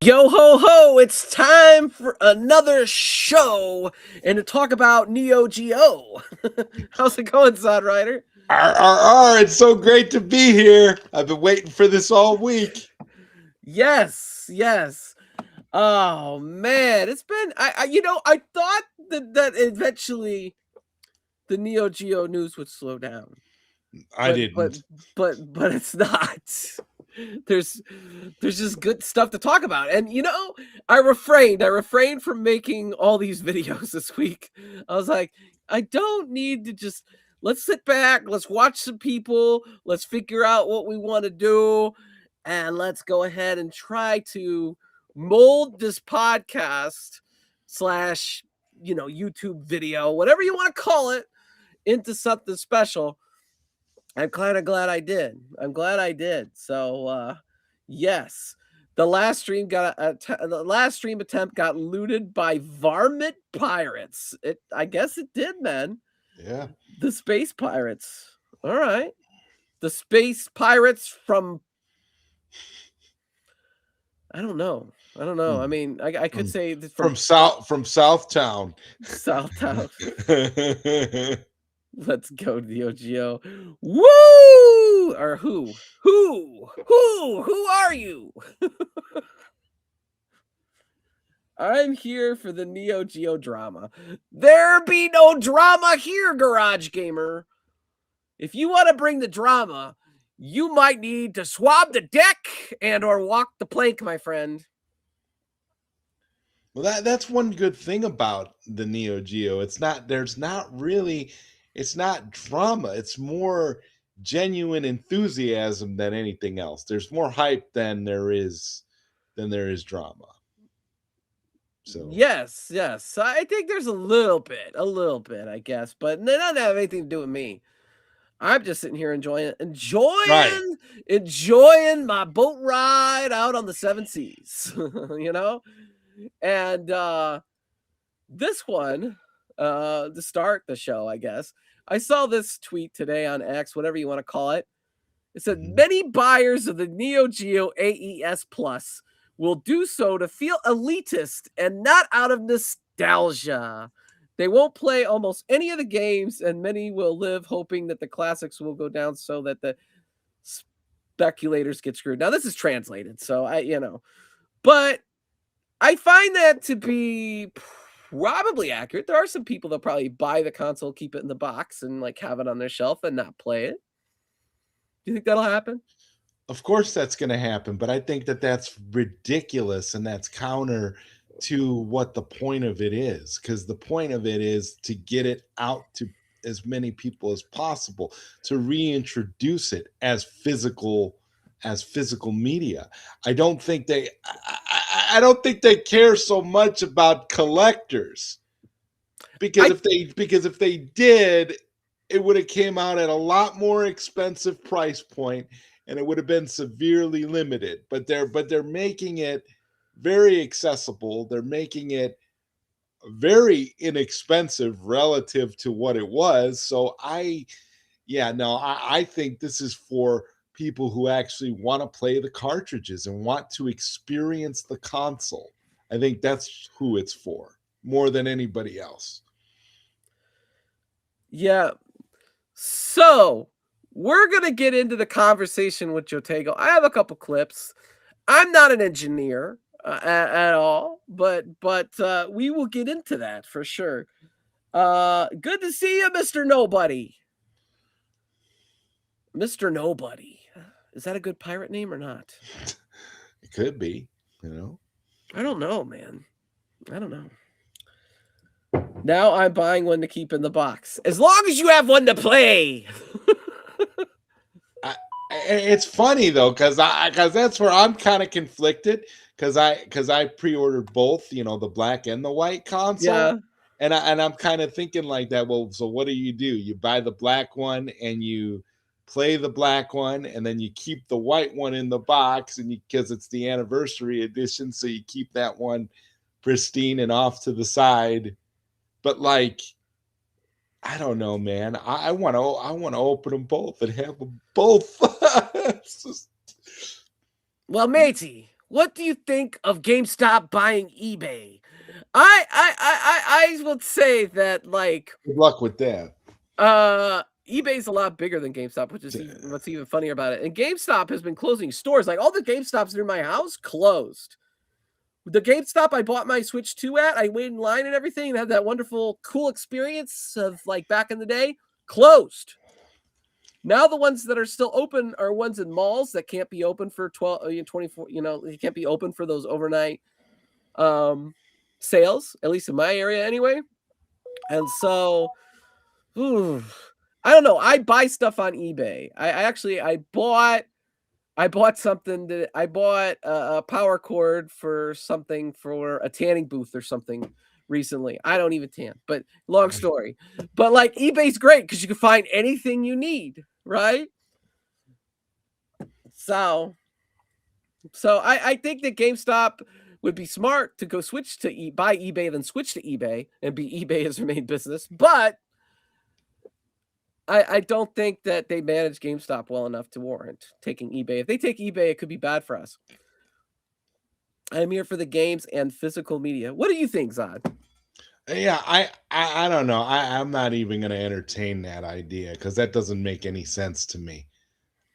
Yo ho ho, it's time for another show and to talk about Neo Geo. How's it going, Sodrider? It's so great to be here. I've been waiting for this all week. Yes. Oh man, it's been I thought that eventually the Neo Geo news would slow down. I But but didn't. but it's not. There's there's just good stuff to talk about. And I refrained from making all these videos this week. I was like, I don't need to just let's sit back, let's watch some people, let's figure out what we want to do, and let's go ahead and try to mold this podcast slash YouTube video, whatever you want to call it, into something special. I'm kind of glad I did. I'm glad I did. So, yes, the last stream attempt got looted by varmint pirates. I guess it did, man. Yeah. The space pirates. All right, the space pirates from. I don't know. I mean, I could say From from Southtown. Southtown. Let's go, Neo Geo. Woo! Or who? Who are you? I'm here for the Neo Geo drama. There be no drama here, Garage Gamer. If you want to bring the drama, you might need to swab the deck and or walk the plank, my friend. Well, that's one good thing about the Neo Geo. It's not drama. It's more genuine enthusiasm than anything else. There's more hype than there is drama. So Yes. I think there's a little bit, I guess, but it doesn't have anything to do with me. I'm just sitting here enjoying my boat ride out on the seven seas, And this one, to start the show, I guess, I saw this tweet today on X, whatever you want to call it. It said, many buyers of the Neo Geo AES Plus will do so to feel elitist and not out of nostalgia. They won't play almost any of the games, and many will live hoping that the classics will go down so that the speculators get screwed. Now, this is translated, so but I find that to be probably accurate. There are some people that probably buy the console, keep it in the box, and like have it on their shelf and not play it. Do you think that'll happen? of course that's going to happen, but I think that that's ridiculous and that's counter to what the point of it is, because the point of it is to get it out to as many people as possible, to reintroduce it as physical media. I don't think they care so much about collectors, because if they did, it would have came out at a lot more expensive price point and it would have been severely limited. But they're making it very accessible. They're making it very inexpensive relative to what it was. So I think this is for people who actually want to play the cartridges and want to experience the console. I think that's who it's for more than anybody else. Yeah. So we're going to get into the conversation with Jotego. I have a couple clips. I'm not an engineer at all, but we will get into that for sure. Good to see you, Mr. Nobody. Mr. Nobody. Is that a good pirate name or not? It could be, I don't know, man. I don't know. Now I'm buying one to keep in the box. As long as you have one to play. It's funny though, because that's where I'm kind of conflicted, because I pre-ordered both, the black and the white console. Yeah. And I'm kind of thinking like that. Well, so what do? You buy the black one and you play the black one, and then you keep the white one in the box, and because it's the anniversary edition, so you keep that one pristine and off to the side. But like, I don't know, man. I want to open them both and have them both. Well, matey, what do you think of GameStop buying eBay? I would say that, like, Good luck with that. eBay's a lot bigger than GameStop, which is what's even funnier about it. And GameStop has been closing stores. Like, all the GameStops near my house closed. The GameStop I bought my Switch 2 at, I waited in line and everything and had that wonderful, cool experience of, like, back in the day, closed. Now the ones that are still open are ones in malls that can't be open for 24, you can't be open for those overnight sales, at least in my area anyway. And so, I don't know. I buy stuff on eBay. I bought something that I bought a power cord for something for a tanning booth or something recently. I don't even tan, but long story. But like eBay's great because you can find anything you need, right? So I think that GameStop would be smart to go switch to buy eBay, then switch to eBay and be eBay as their main business. But I don't think that they manage GameStop well enough to warrant taking eBay. If they take eBay, it could be bad for us. I'm here for the games and physical media. What do you think, Zod? Yeah, I don't know. I'm not even going to entertain that idea because that doesn't make any sense to me.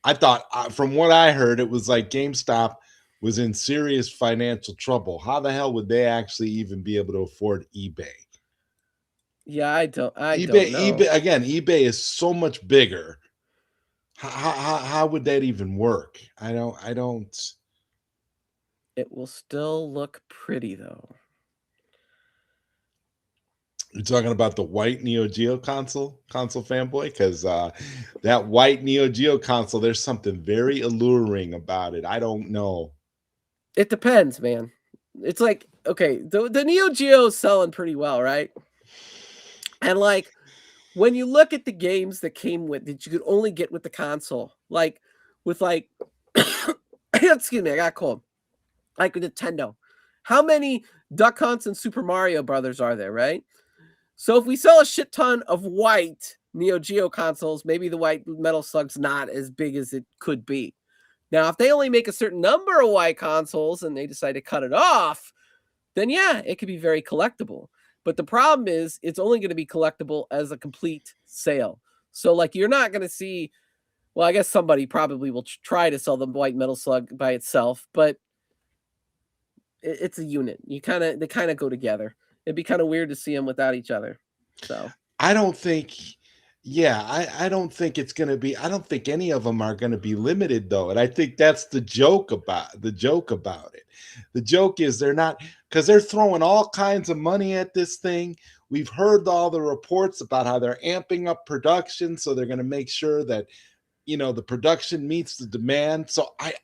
I thought, from what I heard, it was like GameStop was in serious financial trouble. How the hell would they actually even be able to afford eBay? Yeah, I don't know. eBay again. eBay is so much bigger. How would that even work? I don't. It will still look pretty though. You're talking about the white Neo Geo console fanboy? Because that white Neo Geo console, there's something very alluring about it. I don't know. It depends, man. It's like, okay, the Neo Geo is selling pretty well, right? And like, when you look at the games that came with that you could only get with the console, like with like, excuse me, I got cold. Like with Nintendo, how many Duck Hunts and Super Mario Brothers are there, right? So if we sell a shit ton of white Neo Geo consoles, maybe the white Metal Slug's not as big as it could be. Now, if they only make a certain number of white consoles and they decide to cut it off, then yeah, it could be very collectible. But the problem is it's only going to be collectible as a complete sale. So like you're not going to see, well, I guess somebody probably will try to sell the white Metal Slug by itself, but it's a unit. They kind of go together. It'd be kind of weird to see them without each other. So I don't think, yeah, I don't think it's going to be, I don't think any of them are going to be limited though. And I think that's the joke about it. The joke is they're not, because they're throwing all kinds of money at this thing. We've heard all the reports about how they're amping up production. So they're going to make sure that, the production meets the demand. So I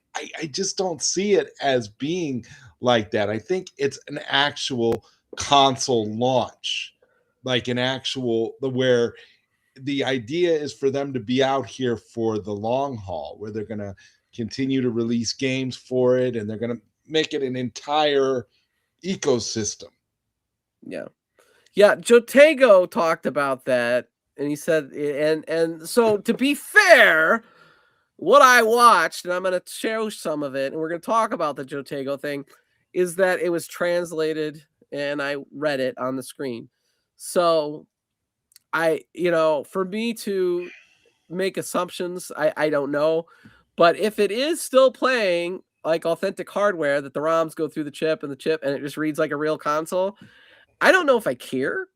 just don't see it as being like that. I think it's an actual console launch, like an actual, where the idea is for them to be out here for the long haul, where they're going to continue to release games for it and they're going to make it an entire ecosystem. Yeah. Jotego talked about that, and he said, and so to be fair, what I watched, and I'm going to show some of it, and we're going to talk about the Jotego thing, is that it was translated and I read it on the screen. So for me to make assumptions, I don't know. But if it is still playing like authentic hardware, that the ROMs go through the chip and it just reads like a real console, I don't know if I care.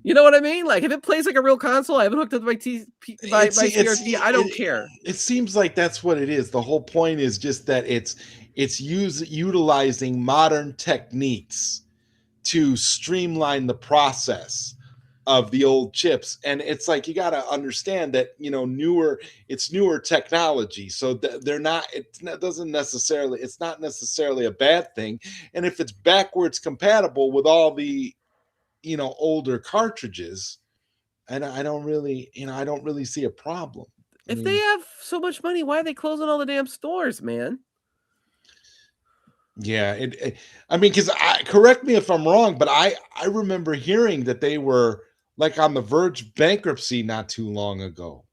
You know what I mean? Like if it plays like a real console, I haven't hooked up my CRT. I don't care. It seems like that's what it is. The whole point is just that it's utilizing modern techniques to streamline the process of the old chips. And it's like, you got to understand that, it's newer technology. So they're not, it's not necessarily a bad thing. And if it's backwards compatible with all the, older cartridges, and I don't really see a problem. If they have so much money, why are they closing all the damn stores, man? Yeah, because correct me if I'm wrong, but I remember hearing that they were like on the verge of bankruptcy not too long ago.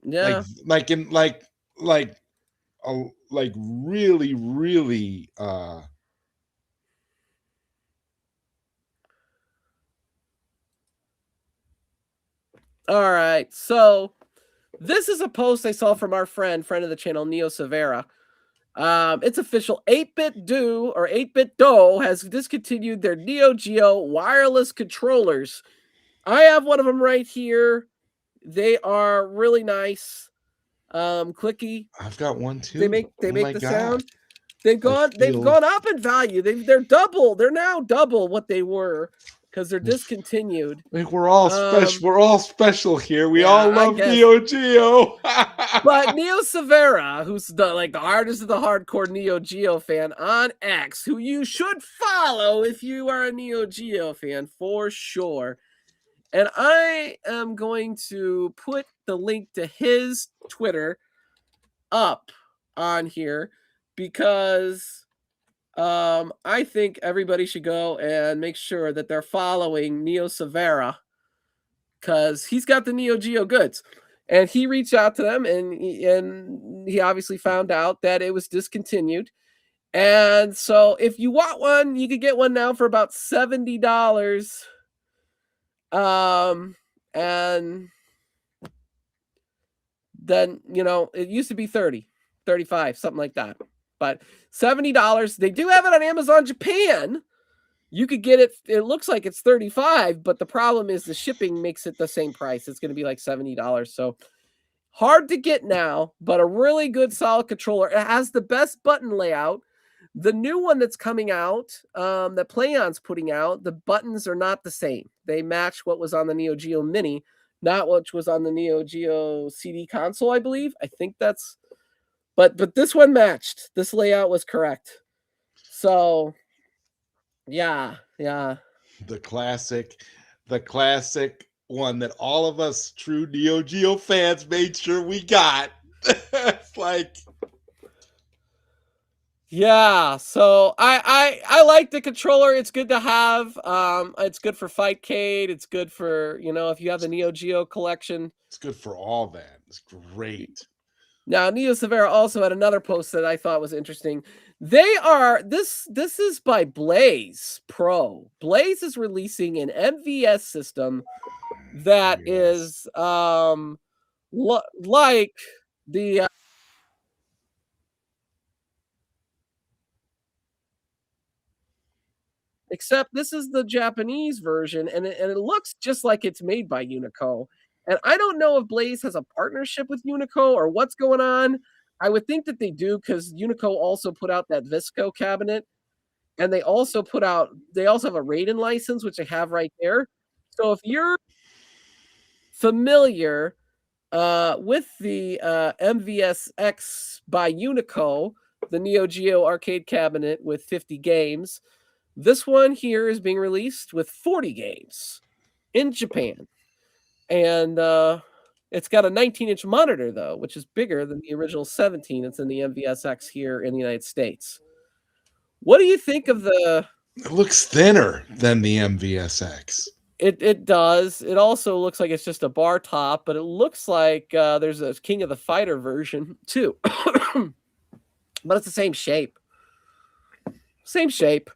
Yeah, like like really, really All right, so this is a post I saw from our friend of the channel, Neo Severa. It's official. 8-Bit Do or 8-Bit Do has discontinued their Neo Geo wireless controllers. I have one of them right here. They are really nice, clicky. I've got one too. They make Oh my the God. sound. They've gone up in value. They're double. They're now double what they were because they're discontinued. Like we're all special. We're all special here. We all love Neo Geo. But Neo Severa, who's the hardest of the hardcore Neo Geo fan on X, who you should follow if you are a Neo Geo fan for sure. And I am going to put the link to his Twitter up on here because I think everybody should go and make sure that they're following Neo Severa because he's got the Neo Geo goods. And he reached out to them, and he obviously found out that it was discontinued. And so if you want one, you could get one now for about $70. And then, it used to be 30, 35, something like that. But $70. They do have it on Amazon Japan. You could get it. It looks like it's 35, but the problem is the shipping makes it the same price. It's going to be like $70. So hard to get now, but a really good solid controller. It has the best button layout. The new one that's coming out, that PlayOn's putting out, the buttons are not the same. They match what was on the Neo Geo Mini, not what was on the Neo Geo CD console, I believe. I think that's, but this one matched. This layout was correct. So, yeah. The classic one that all of us true Neo Geo fans made sure we got. It's like, yeah, so I like the controller. It's good to have. It's good for Fightcade. It's good for, if you have the Neo Geo collection. It's good for all that. It's great. Now, Neo Severa also had another post that I thought was interesting. This is by Blaze Pro. Blaze is releasing an MVS system that is like the except this is the Japanese version, and it looks just like it's made by Unico. And I don't know if Blaze has a partnership with Unico or what's going on. I would think that they do because Unico also put out that Visco cabinet, and they also have a Raiden license, which I have right there. So if you're familiar with the MVS-X by Unico, the Neo Geo arcade cabinet with 50 games, this one here is being released with 40 games in Japan. And it's got a 19-inch monitor, though, which is bigger than the original 17 that's in the MVS-X here in the United States. What do you think of the... It looks thinner than the MVS-X. It does. It also looks like it's just a bar top, but it looks like there's a King of the Fighter version, too. But it's the same shape. Same shape.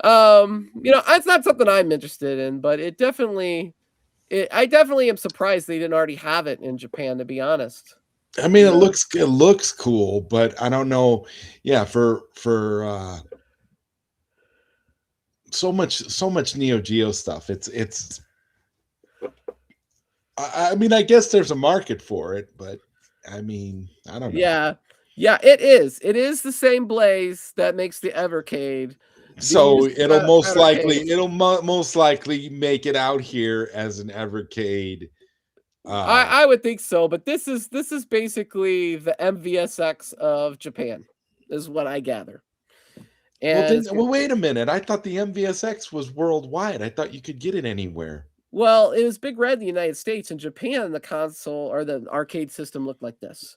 It's not something I'm interested in, but I definitely am surprised they didn't already have it in Japan, to be honest. I mean, it looks cool, but I don't know. Yeah, for so much Neo Geo stuff. It's I mean, I guess there's a market for it, but I mean, I don't know. Yeah, it is. It is the same Blaze that makes the Evercade. So it'll most likely make it out here as an Evercade. I would think so, but this is basically the MVS-X of Japan, is what I gather. And well, wait a minute. I thought the MVS-X was worldwide. I thought you could get it anywhere. Well, it was Big Red in the United States. In Japan, the console or the arcade system looked like this.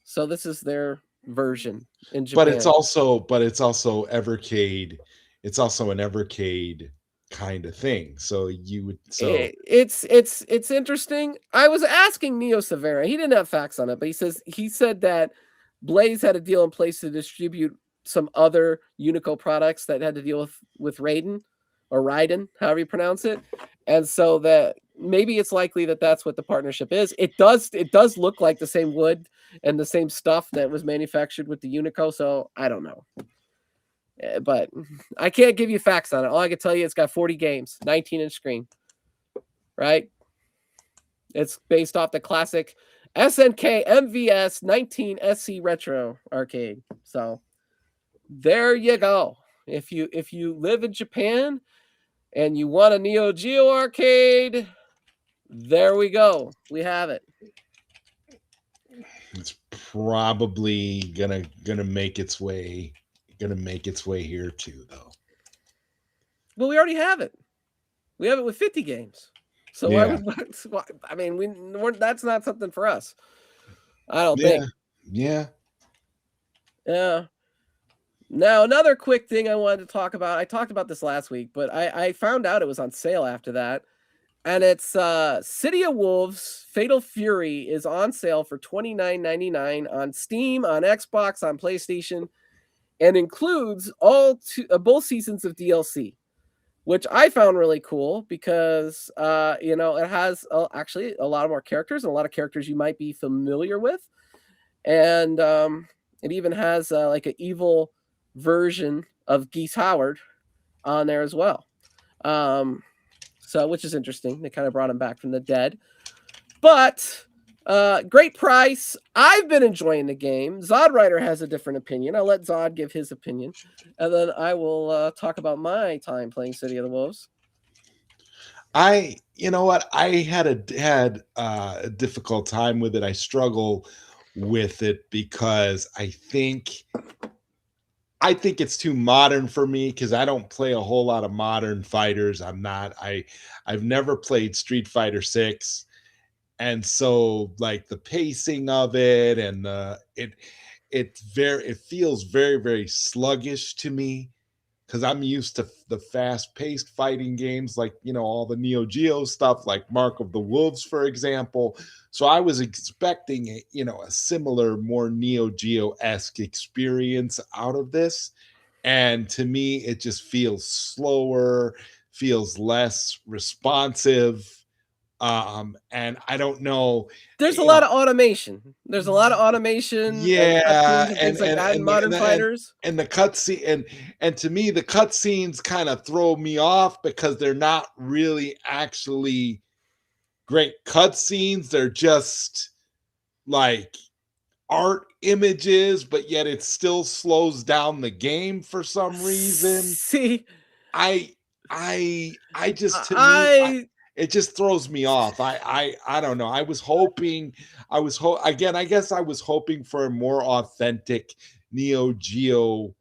So this is their version in Japan. But it's also Evercade. It's also an Evercade kind of thing. So you would it's interesting. I was asking Neo Severa. He didn't have facts on it, but he said that Blaze had a deal in place to distribute some other Unico products that had to deal with Raiden or Raiden, however you pronounce it. And so that maybe it's likely that that's what the partnership is. It does look like the same wood and the same stuff that was manufactured with the Unico. So I don't know. But I can't give you facts on it. All I can tell you, it's got 40 games, 19-inch screen, right? It's based off the classic SNK MVS 19 SC Retro arcade. So there you go. If you live in Japan and you want a Neo Geo arcade, there we go. We have it. It's probably gonna make its way here too, though. Well, we already have it. We have it with 50 games. So Yeah. I mean, that's not something for us. I don't think. Yeah. Yeah. Now, another quick thing I wanted to talk about. I talked about this last week, but I found out it was on sale after that. And it's City of Wolves Fatal Fury is on sale for $29.99 on Steam, on Xbox, on PlayStation, and includes both seasons of DLC, which I found really cool because it has actually a lot more characters, and a lot of characters you might be familiar with, and it even has like an evil version of Geese Howard on there as well. So, which is interesting. They kind of brought him back from the dead. But great price. I've been enjoying the game. Zodwriter has a different opinion. I'll let Zod give his opinion, and then I will talk about my time playing City of the Wolves. You know what? I had a difficult time with it. I struggle with it because I think it's too modern for me, because I don't play a whole lot of modern fighters. I've never played Street Fighter 6. And so like the pacing of it and it feels very, very sluggish to me, because I'm used to the fast-paced fighting games, like, all the Neo Geo stuff, like Mark of the Wolves, for example. So I was expecting a similar, more Neo Geo-esque experience out of this. And to me, it just feels slower, feels less responsive. And I don't know. There's a lot of automation. There's a lot of automation, Yeah, and cutscenes and things like that in modern fighters. And the cutscene, and to me, the cutscenes kind of throw me off because they're not really actually great cutscenes. They're just like art images, but yet it still slows down the game for some reason. See, It just throws me off. I don't know. I guess I was hoping for a more authentic Neo Geo,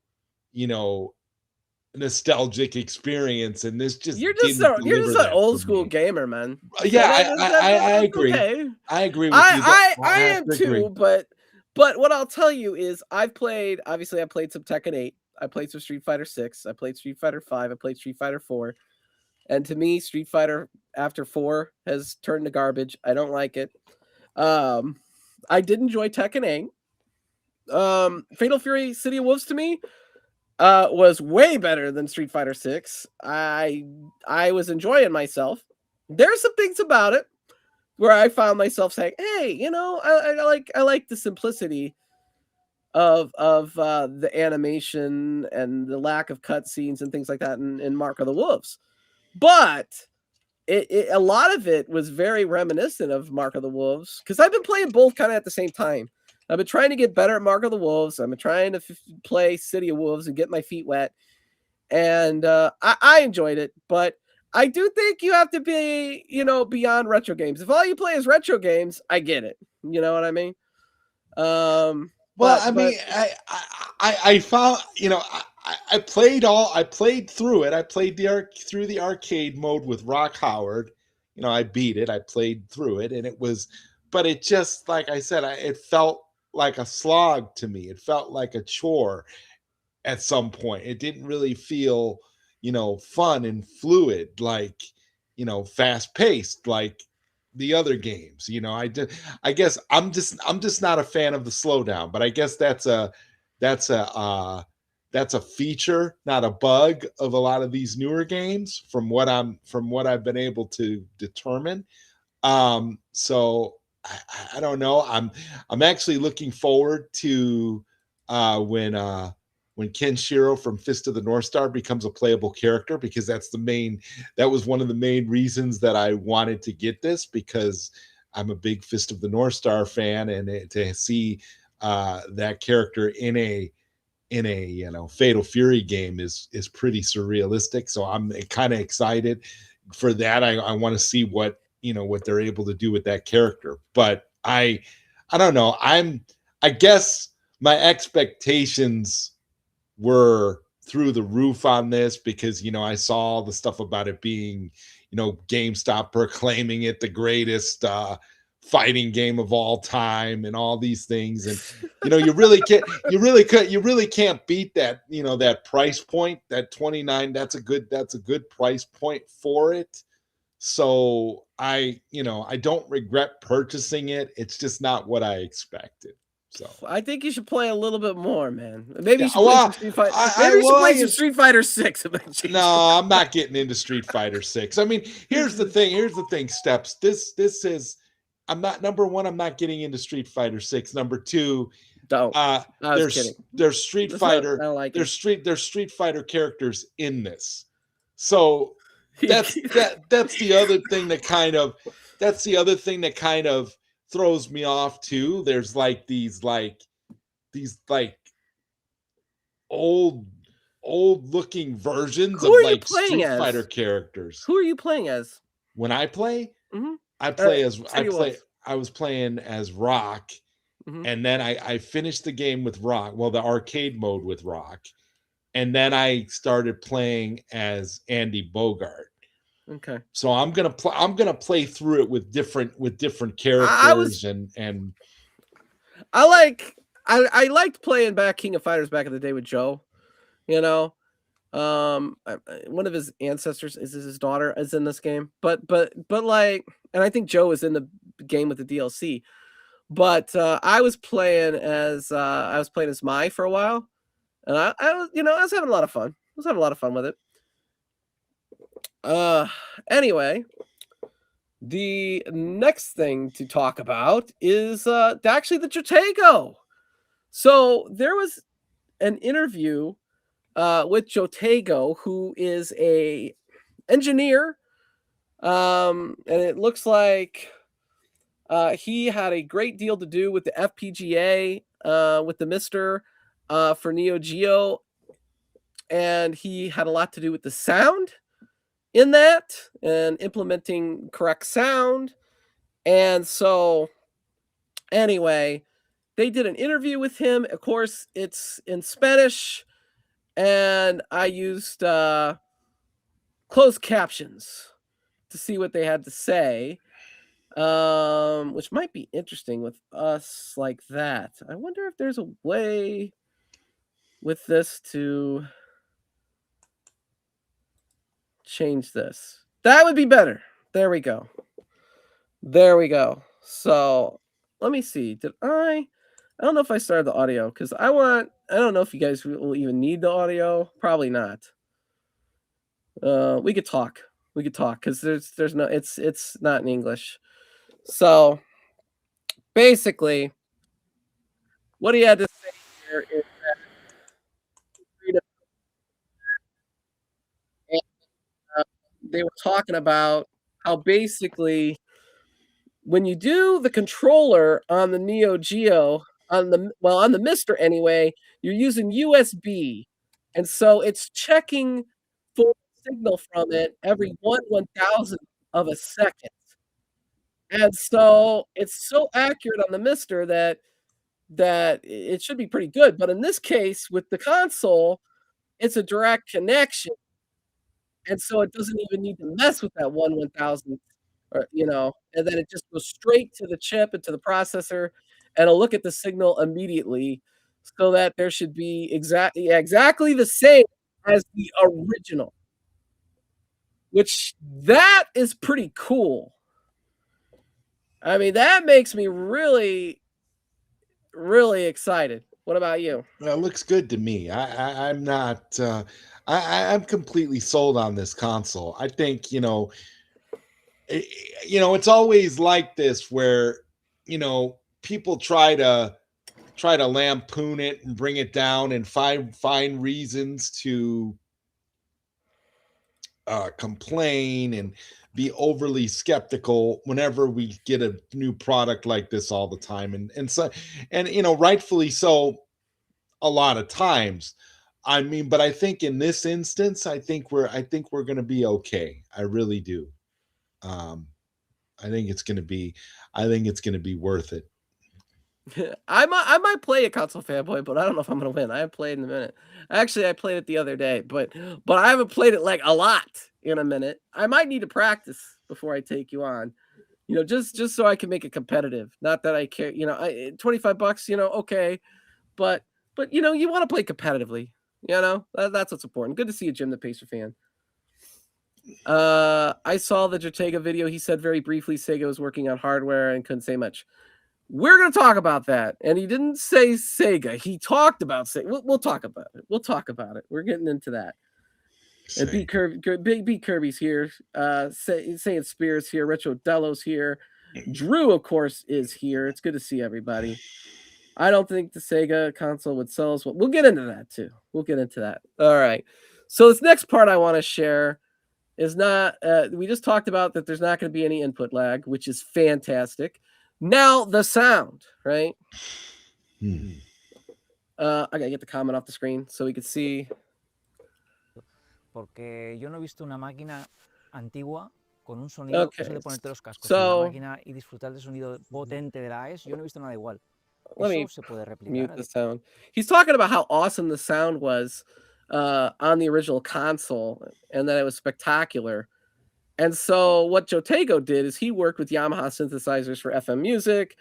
nostalgic experience, and this just you're just an old school gamer, man. Yeah, I agree. Okay. I agree with you. I am too, but what I'll tell you is I played some Tekken 8. I played some Street Fighter 6. I played Street Fighter 5. I played Street Fighter 4. And to me, Street Fighter after 4 has turned to garbage. I don't like it. I did enjoy Tekken 8. Fatal Fury City of Wolves to me was way better than Street Fighter 6. I was enjoying myself. There's some things about it where I found myself saying, "Hey, I like the simplicity of the animation and the lack of cutscenes and things like that in Mark of the Wolves." But a lot of it was very reminiscent of Mark of the Wolves, because I've been playing both kind of at the same time. I've been trying to get better at Mark of the Wolves. I've been trying to play City of Wolves and get my feet wet. And I enjoyed it. But I do think you have to be, beyond retro games. If all you play is retro games, I get it. You know what I mean? I found, I played through it. I played through the arcade mode with Rock Howard. I beat it. I played through it, and but it just, like I said, it felt like a slog to me. It felt like a chore at some point. It didn't really feel, fun and fluid, like, fast paced, like the other games. You know, I guess I'm just not a fan of the slowdown, but I guess that's a feature, not a bug of a lot of these newer games from what I've been able to determine. So I don't know. I'm actually looking forward to when Kenshiro from Fist of the North Star becomes a playable character, because that was one of the main reasons that I wanted to get this, because I'm a big Fist of the North Star fan, and to see that character in a Fatal Fury game is pretty surrealistic. So I'm kind of excited for that. I want to see what they're able to do with that character. But I don't know. I guess my expectations were through the roof on this, because I saw all the stuff about it being, GameStop proclaiming it the greatest fighting game of all time and all these things. And you really can't beat that, that price point, that 29. That's a good price point for it. So I don't regret purchasing it. It's just not what I expected. So I think you should play a little bit more, man. Maybe you should play well, some Street Fighter. Maybe you should play some Street Fighter 6. No, I'm not getting into Street Fighter 6. I mean, here's the thing, Steps. This is, I'm not, number one, I'm not getting into Street Fighter 6. Number two, don't. I was kidding. There's Street Fighter. There's Street Fighter characters in this. So that's the other thing that kind of throws me off too. There's like these old looking versions of like Street Fighter characters. Who are you playing as? When I play, mm-hmm. I was playing as Rock, mm-hmm. and then I finished the game with Rock. Well, the arcade mode with Rock, and then I started playing as Andy Bogart. Okay. So I'm gonna play through it with different characters, and I liked playing back King of Fighters back in the day with Joe. One of his ancestors is his daughter is in this game, but like, and I think Joe is in the game with the DLC. But I was playing as Mai for a while, and I was having a lot of fun. With it. Anyway, the next thing to talk about is actually the Jotego. So there was an interview with Jotego, who is a engineer, and it looks like he had a great deal to do with the FPGA, with the Mister for Neo Geo, and he had a lot to do with the sound in that and implementing correct sound. And so anyway, they did an interview with him. Of course, it's in Spanish, and I used closed captions to see what they had to say, which might be interesting with us like that. I wonder if there's a way with this to change this. That would be better. There we go. So let me see. I don't know if I started the audio, because I don't know if you guys will even need the audio. Probably not. We could talk because there's no, it's not in English. So basically what he had to say here is that they were talking about how basically when you do the controller on the Neo Geo, on the Mister anyway, you're using USB, and so it's checking full signal from it every 1/1000th of a second, and so it's so accurate on the Mister that it should be pretty good. But in this case, with the console, it's a direct connection, and so it doesn't even need to mess with that 1/1000th, or and then it just goes straight to the chip and to the processor, and it'll look at the signal immediately, so that there should be exactly the same as the original, which that is pretty cool. I mean, that makes me really, really excited. What about you? That looks good to me. I'm not. I'm completely sold on this console. I think it's always like this where people try to lampoon it and bring it down and find reasons to complain and be overly skeptical whenever we get a new product like this all the time, and rightfully so a lot of times. I mean, but I think in this instance, I think we're going to be okay. I really do. um I think it's going to be worth it. I might play a console fanboy, but I don't know if I'm gonna win. I haven't played in a minute. Actually, I played it the other day, but I haven't played it like a lot in a minute. I might need to practice before I take you on. Just so I can make it competitive. Not that I care. $25. Okay, but you want to play competitively. That's what's important. Good to see you, Jim, the Pacer fan. I saw the Jotego video. He said very briefly Sega was working on hardware and couldn't say much. We're going to talk about that. And he didn't say Sega. He talked about Sega. We'll talk about it. We're getting into that. And B Kirby's here. Saying Spears here. Retro Delos here. Drew, of course, is here. It's good to see everybody. I don't think the Sega console would sell as well. We'll get into that too. All right. So this next part I want to share is not, we just talked about that there's not going to be any input lag, which is fantastic. Now the sound, right? I gotta get the comment off the screen so we can see. Porque yo no he visto una máquina antigua con un sonido Okay. eso de ponerte los cascos So, en la máquina y disfrutar del sonido potente de la AES. Yo no he visto nada igual. Let me Eso se puede replicar. mute the sound. He's talking about how awesome the sound was on the original console and that it was spectacular. And so what Jotego did is he worked with Yamaha synthesizers for FM music,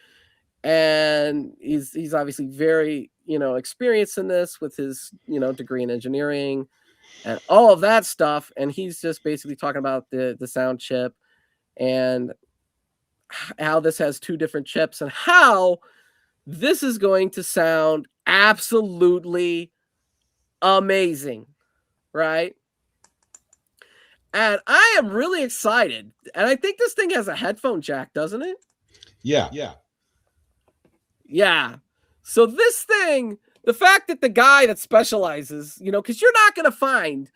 and he's obviously very experienced in this with his degree in engineering and all of that stuff. And he's just basically talking about the sound chip and how this has two different chips and how this is going to sound absolutely amazing, right? And I am really excited. And I think this thing has a headphone jack, doesn't it? Yeah. So this thing, the fact that the guy that specializes, because you're not going to find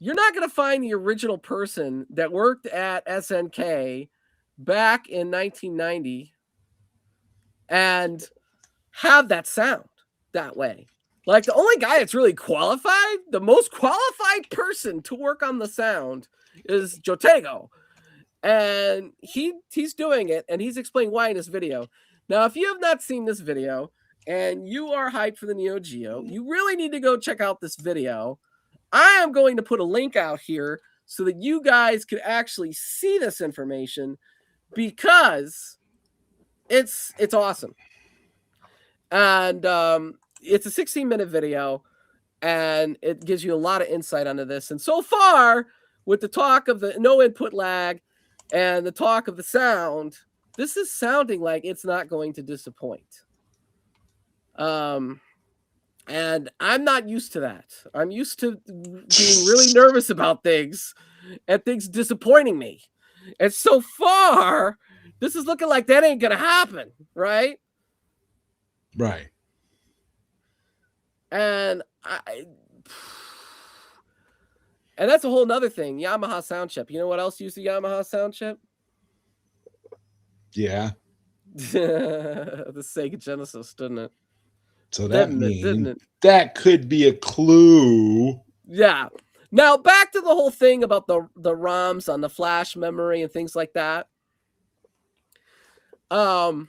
the original person that worked at SNK back in 1990 and have that sound that way. Like the only guy that's really qualified, the most qualified person to work on the sound is Jotego. And he's doing it, and he's explaining why in this video. Now, if you have not seen this video and you are hyped for the Neo Geo, you really need to go check out this video. I am going to put a link out here so that you guys could actually see this information because it's awesome. And it's a 16-minute video, and it gives you a lot of insight onto this. And so far, with the talk of the no input lag and the talk of the sound, this is sounding like it's not going to disappoint. And I'm not used to that. I'm used to being really nervous about things and things disappointing me. And so far, this is looking like that ain't going to happen, right? Right. And that's a whole nother thing. Yamaha sound chip. You know what else used the Yamaha sound chip? Yeah. The Sega Genesis, didn't it? So that could be a clue. Yeah. Now back to the whole thing about the ROMs on the flash memory and things like that. I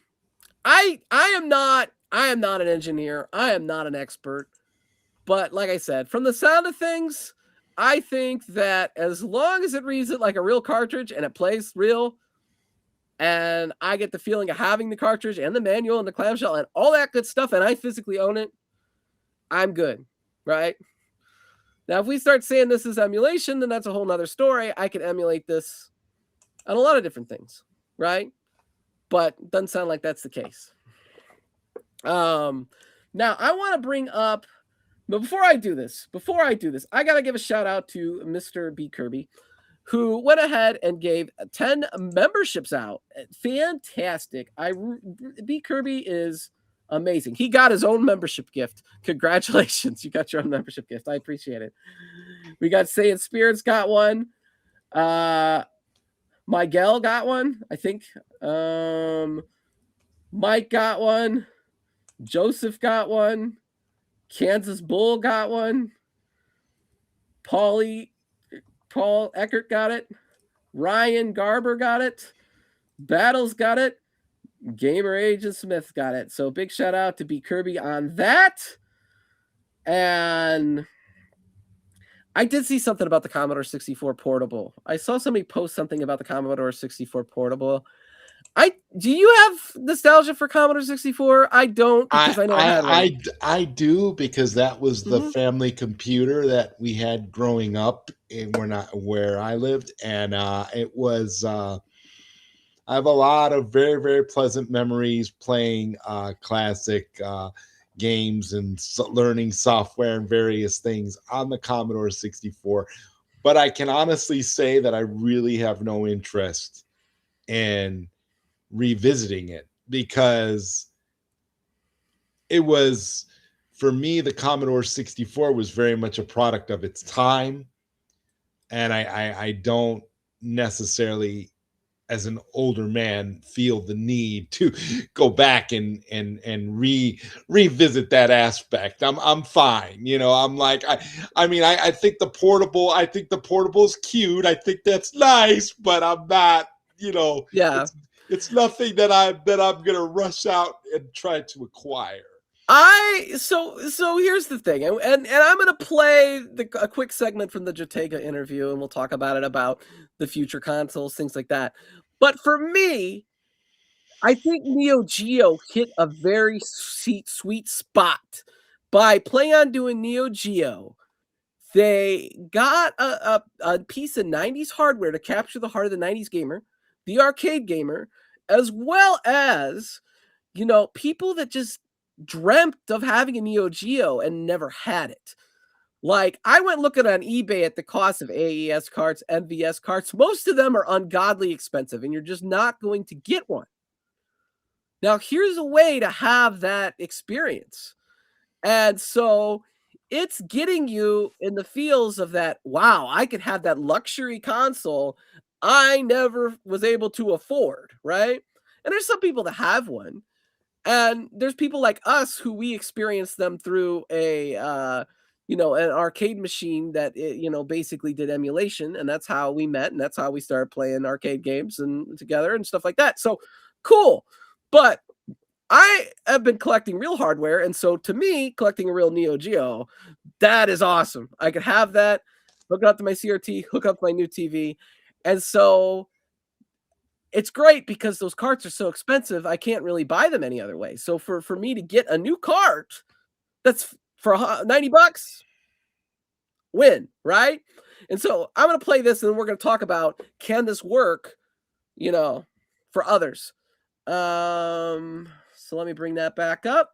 am not an engineer. I am not an expert. But like I said, from the sound of things, I think that as long as it reads it like a real cartridge and it plays real, and I get the feeling of having the cartridge and the manual and the clamshell and all that good stuff, and I physically own it, I'm good, right? Now, if we start saying this is emulation, then that's a whole nother story. I can emulate this on a lot of different things, right? but doesn't sound like that's the case. Now I want to bring up, but before I do this, I got to give a shout out to Mr. B. Kirby, who went ahead and gave 10 memberships out. Fantastic. B. Kirby is amazing. He got his own membership gift. Congratulations. You got your own membership gift. I appreciate it. We got Saiyan Spirits got one. Miguel got one, I think. Mike got one. Joseph got one. Kansas Bull got one. Paul Eckert got it. Ryan Garber got it. Battles got it. Gamer Agent Smith got it. So big shout out to B. Kirby on that. And I did see something about the Commodore 64 Portable. I saw somebody post something about the Commodore 64 Portable. Do you have nostalgia for Commodore 64? I don't, because I know I do, because that was the family computer that we had growing up, and where I lived, and it was. I have a lot of very, very pleasant memories playing classic games and learning software and various things on the Commodore 64. But I can honestly say that I really have no interest in revisiting it, because it was, for me, the Commodore 64 was very much a product of its time, and I don't necessarily, as an older man, feel the need to go back and revisit that aspect. I'm fine, you know. I'm like, I think the portable's cute. I think that's nice, but I'm not, you know. Yeah. It's nothing that I'm gonna rush out and try to acquire. So here's the thing, and I'm gonna play a quick segment from the Jotego interview, and we'll talk about it, about the future consoles, things like that. But for me, I think Neo Geo hit a very sweet spot by PlayOn doing Neo Geo. They got a piece of 90s hardware to capture the heart of the 90s gamer, the arcade gamer, as well as, you know, people that just dreamt of having a Neo Geo and never had it. Like, I went looking on eBay at the cost of AES carts, MVS carts. Most of them are ungodly expensive, and you're just not going to get one. Now, here's a way to have that experience. And so it's getting you in the feels of that, wow, I could have that luxury console I never was able to afford, right? And there's some people that have one. And there's people like us who we experience them through an arcade machine that, basically did emulation. And that's how we met. And that's how we started playing arcade games and together and stuff like that. So cool. But I have been collecting real hardware. And so to me, collecting a real Neo Geo, that is awesome. I could have that, hook it up to my CRT, hook up my new TV. And so it's great because those carts are so expensive, I can't really buy them any other way. So for me to get a new cart that's for $90, win, right? And so I'm going to play this, and we're going to talk about, can this work, for others? So let me bring that back up.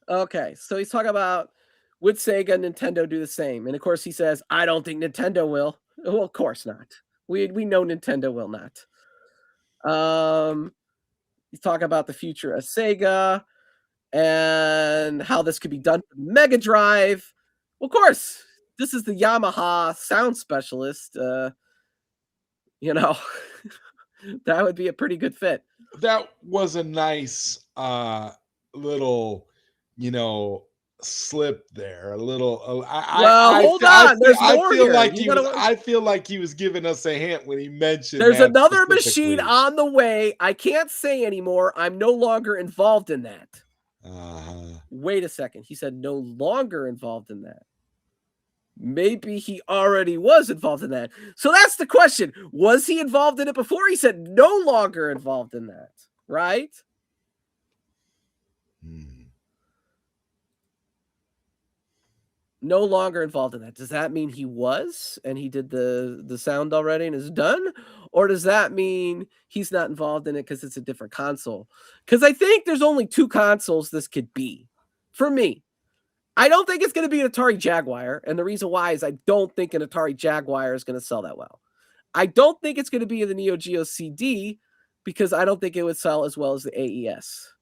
Okay, so he's talking about, would Sega and Nintendo do the same? And of course he says, I don't think Nintendo will. Well, of course not. We know Nintendo will not. He's talking about the future of Sega and how this could be done for Mega Drive. Well, of course, this is the Yamaha sound specialist. That would be a pretty good fit. That was a nice little, slip there. A little. Hold on. There's more here. I feel like he was giving us a hint when he mentioned. There's another machine on the way. I can't say anymore. I'm no longer involved in that. Wait a second. He said no longer involved in that. Maybe he already was involved in that. So that's the question. Was he involved in it before? He said no longer involved in that, right? no longer involved in that. Does that mean he was and he did the sound already and is done? Or does that mean he's not involved in it because it's a different console? Because I think there's only 2 consoles this could be for me. I don't think it's going to be an Atari Jaguar. And the reason why is I don't think an Atari Jaguar is going to sell that well. I don't think it's going to be the Neo Geo CD because I don't think it would sell as well as the AES.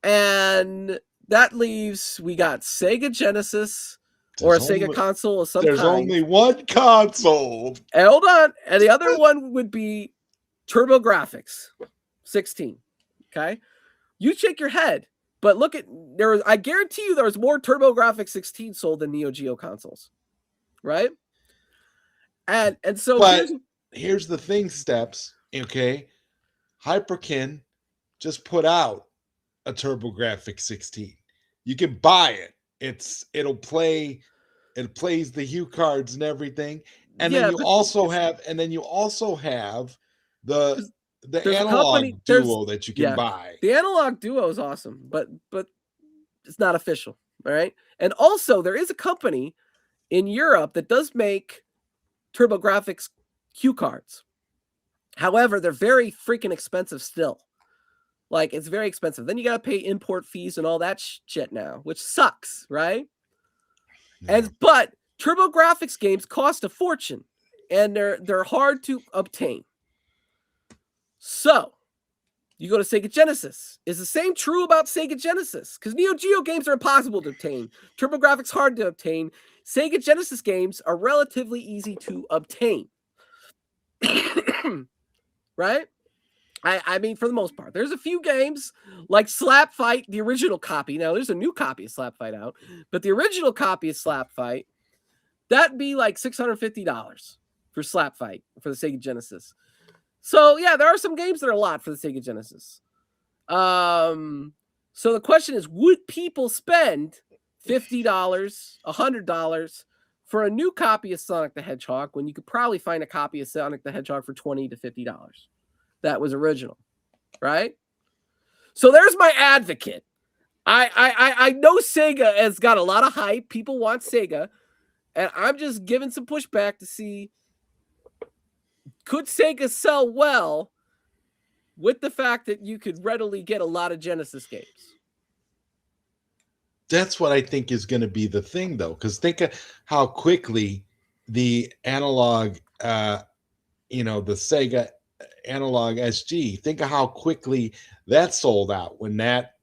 And that leaves, we got Sega Genesis or a Sega console of some kind. There's only one console. And hold on. And the other one would be TurboGrafx 16. Okay. You shake your head, but look at I guarantee you there was more TurboGrafx 16 sold than Neo Geo consoles. Right? And so but here's the thing, Steps. Okay. Hyperkin just put out a TurboGrafx 16. You can buy it. It plays the hue cards and everything. And then you also have the analog duo that you can buy. The analog duo is awesome, but it's not official. All right. And also there is a company in Europe that does make TurboGrafx cue cards. However, they're very freaking expensive still. Like, it's very expensive. Then you got to pay import fees and all that shit now, which sucks, right? Yeah. But TurboGrafx games cost a fortune, and they're hard to obtain. So, you go to Sega Genesis. Is the same true about Sega Genesis? Because Neo Geo games are impossible to obtain. TurboGrafx hard to obtain. Sega Genesis games are relatively easy to obtain. Right? I mean, for the most part, there's a few games like Slap Fight, the original copy. Now, there's a new copy of Slap Fight out, but the original copy of Slap Fight, that'd be like $650 for Slap Fight for the Sega Genesis. So, yeah, there are some games that are a lot for the Sega Genesis. So the question is, would people spend $50, $100 for a new copy of Sonic the Hedgehog when you could probably find a copy of Sonic the Hedgehog for $20 to $50? That was original, right? So there's my advocate. I know Sega has got a lot of hype. People want Sega. And I'm just giving some pushback to see, could Sega sell well with the fact that you could readily get a lot of Genesis games? That's what I think is going to be the thing, though, because think of how quickly the analog, the Sega Analog SG, think of how quickly that sold out when that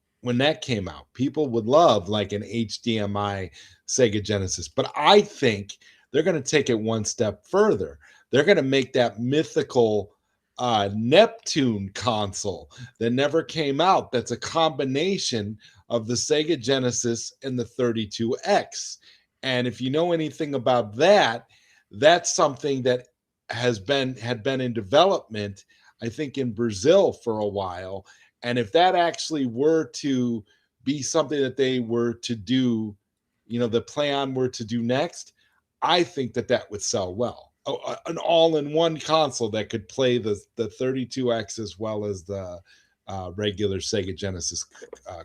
came out. People would love like an HDMI Sega Genesis, but I think they're going to take it one step further. They're going to make that mythical Neptune console that never came out. That's a combination of the Sega Genesis and the 32X. And if you know anything about that, that's something that had been in development, I think, in Brazil for a while. And if that actually were to be something that they were to do, the Play-On were to do next, I think that would sell well. An all-in-one console that could play the 32X as well as the regular Sega Genesis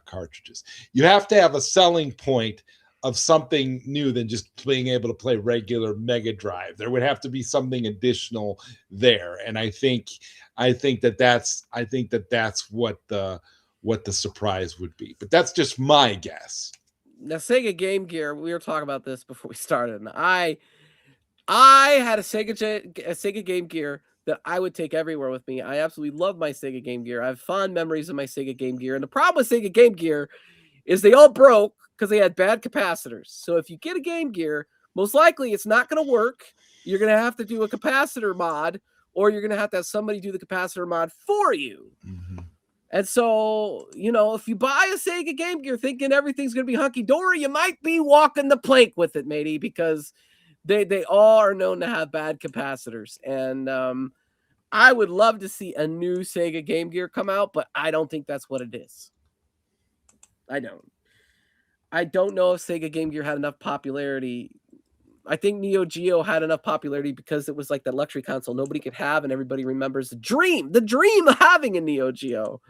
cartridges. You have to have a selling point of something new than just being able to play regular Mega Drive. There would have to be something additional there, and I think that's what the surprise would be. But that's just my guess. Now, Sega Game Gear, we were talking about this before we started, and I had a Sega Game Gear that I would take everywhere with me. I absolutely love my Sega Game Gear. I have fond memories of my Sega Game Gear, and the problem with Sega Game Gear is they all broke because they had bad capacitors. So if you get a Game Gear, most likely it's not going to work. You're going to have to do a capacitor mod, or you're going to have somebody do the capacitor mod for you. Mm-hmm. And so, if you buy a Sega Game Gear thinking everything's going to be hunky-dory, you might be walking the plank with it, matey, because they all are known to have bad capacitors. And I would love to see a new Sega Game Gear come out, but I don't think that's what it is. I don't know if Sega Game Gear had enough popularity. I think Neo Geo had enough popularity because it was like that luxury console nobody could have, and everybody remembers the dream of having a Neo Geo.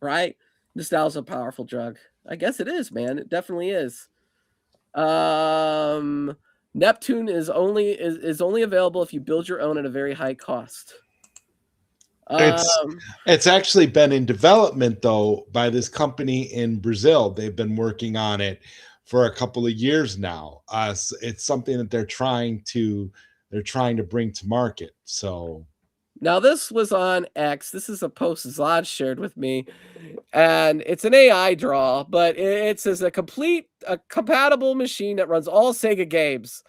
Right? Nostalgia is a powerful drug. I guess it is, man. It definitely is. Neptune is only available if you build your own at a very high cost. It's actually been in development though by this company in Brazil. They've been working on it for a couple of years now. It's something that they're trying to bring to market. So now this was on X. This is a post Zod shared with me, and it's an AI draw, but it says a compatible machine that runs all Sega games.